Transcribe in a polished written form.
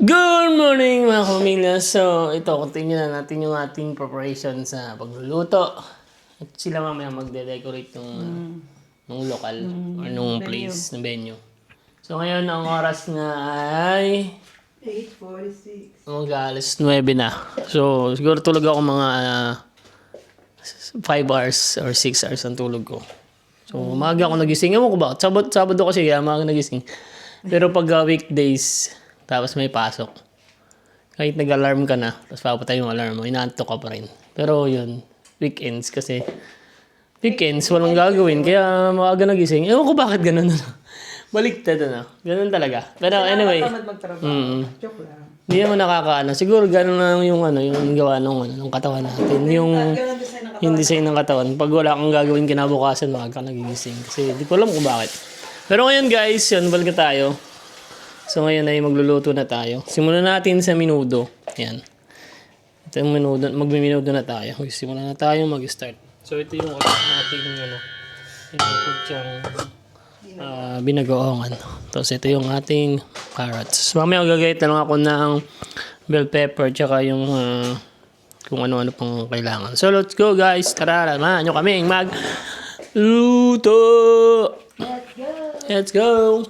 Good morning mga pamilya. So, ito, continue na natin yung ating preparation sa pagluluto. At sila mamaya magde-decorate ng local or nung place, ng venue. So, ngayon ang oras nga ay 8:46. mag-alas 9 na. So, siguro tulog ako mga 5 hours or 6 hours ang tulog ko. So, umaga ako nagising. Ewan ko ba? Sabado kasi kaya umaga nagising. Pero pag weekdays, tapos may pasok. Kahit nag-alarm ka na, tapos papatay yung alarm mo, inaantok ka pa rin. Pero yun, weekends kasi. Weekends, walang gagawin. Kaya maaga nagising. Ewan ko bakit ganun. Baliktad ano. Ganun talaga. Pero anyway. Tamad magtrabaho. Joke lang. Hindi naman nakakaano. Siguro ganun lang yung yung gawa ng katawan natin. Yung design ng katawan. Pag wala kang gagawin kinabukasan, maaga ka nagigising. Kasi di ko alam kung bakit. Pero ngayon guys, yun, balik tayo. So ngayon ay magluluto na tayo. Simulan natin sa minudo. Ayan. Ito yung minudo. Magmiminudo na tayo. Simulan na tayo mag-start. So ito yung natin yung kutsang binagoongan. Tapos ito yung ating carrots. So mamaya gagayat na lang ako ng bell pepper tsaka yung kung ano-ano pang kailangan. So let's go guys. Tara, samahan nyo kaming magluto. Let's go.